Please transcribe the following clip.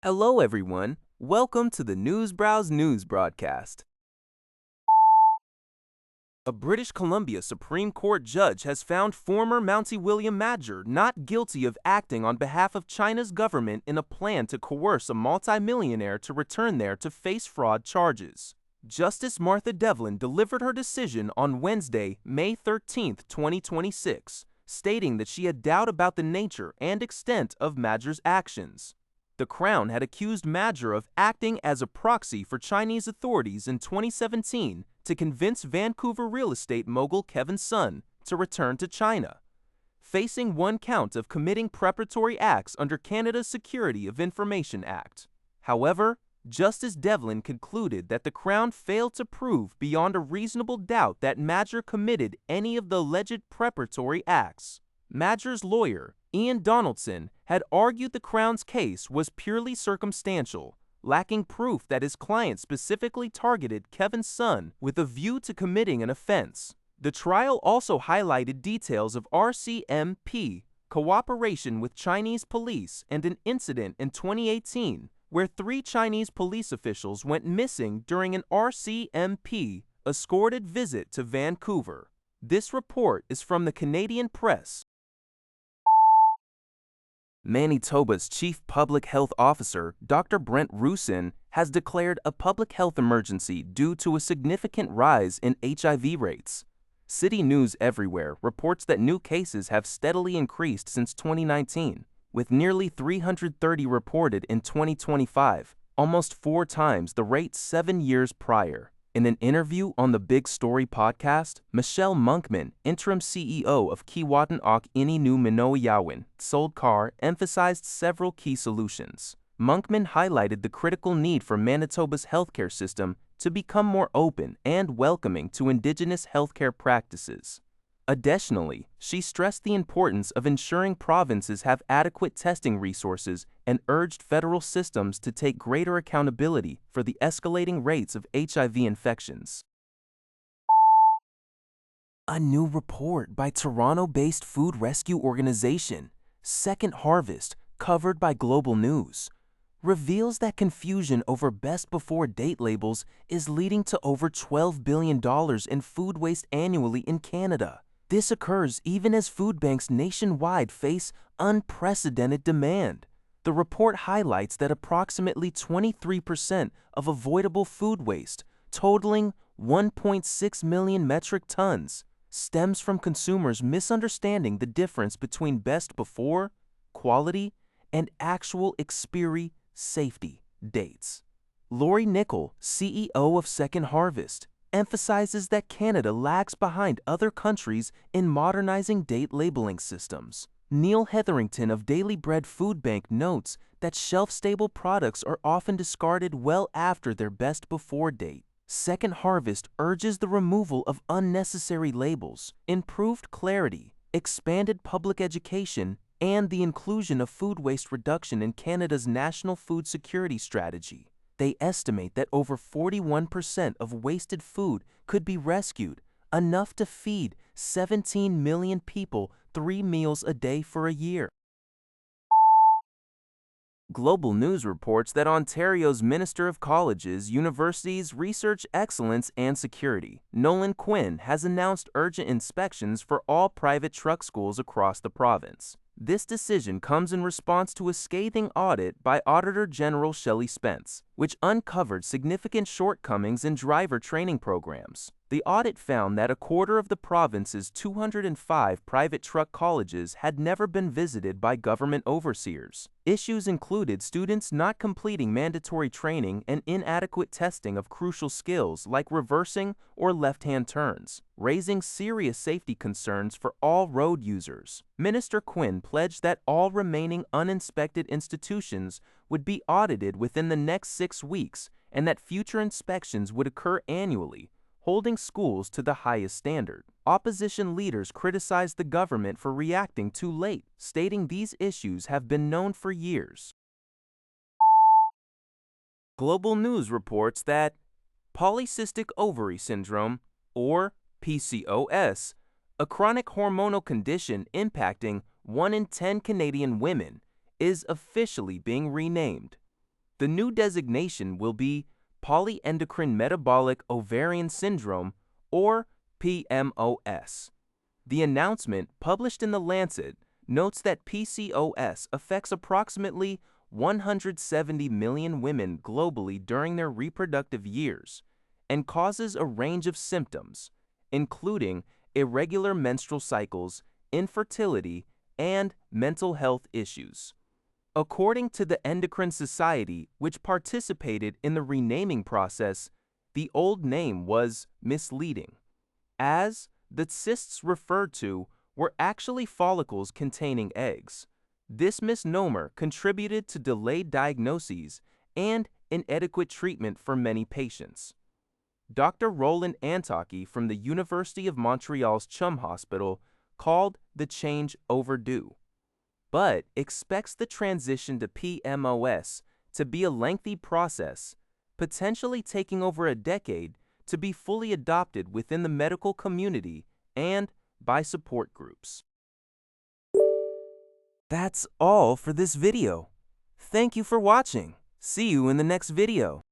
Hello, everyone. Welcome to the Newsbrowse News broadcast. A British Columbia Supreme Court judge has found former Mountie William Majcher not guilty of acting on behalf of China's government in a plan to coerce a multimillionaire to return there to face fraud charges. Justice Martha Devlin delivered her decision on Wednesday, May 13, 2026, stating that she had doubt about the nature and extent of Majcher's actions. The Crown had accused Majcher of acting as a proxy for Chinese authorities in 2017 to convince Vancouver real estate mogul Kevin Sun to return to China. Facing one count of committing preparatory acts under Canada's Security of Information Act. However, Justice Devlin concluded that the Crown failed to prove beyond a reasonable doubt that Majcher committed any of the alleged preparatory acts. Majcher's lawyer, Ian Donaldson, had argued the Crown's case was purely circumstantial, lacking proof that his client specifically targeted Kevin Sun with a view to committing an offense. The trial also highlighted details of RCMP cooperation with Chinese police and an incident in 2018 where 3 Chinese police officials went missing during an RCMP escorted visit to Vancouver. This report is from the Canadian Press. Manitoba's Chief Public Health Officer, Dr. Brent Roussin, has declared a public health emergency due to a significant rise in HIV rates. City News Everywhere reports that new cases have steadily increased since 2019, with nearly 330 reported in 2025, almost 4 times the rate 7 years prior. In an interview on the Big Story podcast, Michelle Monkman, interim CEO of Keewatin Ini Nu Minoiyawan, Soldcar, emphasized several key solutions. Monkman highlighted the critical need for Manitoba's healthcare system to become more open and welcoming to Indigenous healthcare practices. Additionally, she stressed the importance of ensuring provinces have adequate testing resources and urged federal systems to take greater accountability for the escalating rates of HIV infections. A new report by Toronto-based food rescue organization, Second Harvest, covered by Global News, reveals that confusion over best before date labels is leading to over $12 billion in food waste annually in Canada. This occurs even as food banks nationwide face unprecedented demand. The report highlights that approximately 23% of avoidable food waste, totaling 1.6 million metric tons, stems from consumers misunderstanding the difference between best before, quality, and actual expiry safety dates. Lori Nickel, CEO of Second Harvest, emphasizes that Canada lags behind other countries in modernizing date labeling systems. Neil Hetherington of Daily Bread Food Bank notes that shelf-stable products are often discarded well after their best before date. Second Harvest urges the removal of unnecessary labels, improved clarity, expanded public education, and the inclusion of food waste reduction in Canada's National Food Security Strategy. They estimate that over 41% of wasted food could be rescued, enough to feed 17 million people 3 meals a day for a year. Global News reports that Ontario's Minister of Colleges, Universities, Research Excellence and Security, Nolan Quinn, has announced urgent inspections for all private truck schools across the province. This decision comes in response to a scathing audit by Auditor General Shelley Spence, which uncovered significant shortcomings in driver training programs. The audit found that a quarter of the province's 205 private truck colleges had never been visited by government overseers. Issues included students not completing mandatory training and inadequate testing of crucial skills like reversing or left-hand turns, raising serious safety concerns for all road users. Minister Quinn pledged that all remaining uninspected institutions would be audited within the next 6 weeks and that future inspections would occur annually, holding schools to the highest standard. Opposition leaders criticized the government for reacting too late, stating these issues have been known for years. Global News reports that polycystic ovary syndrome, or PCOS, a chronic hormonal condition impacting 1 in 10 Canadian women, is officially being renamed. The new designation will be polyendocrine metabolic ovarian syndrome, or PMOS. The announcement, published in The Lancet, notes that PCOS affects approximately 170 million women globally during their reproductive years and causes a range of symptoms, including irregular menstrual cycles, infertility, and mental health issues. According to the Endocrine Society, which participated in the renaming process, the old name was misleading, as the cysts referred to were actually follicles containing eggs. This misnomer contributed to delayed diagnoses and inadequate treatment for many patients. Dr. Roland Antaki from the University of Montreal's Chum Hospital called the change overdue, but expects the transition to PMOS to be a lengthy process, potentially taking over a decade to be fully adopted within the medical community and by support groups. That's all for this video. Thank you for watching. See you in the next video.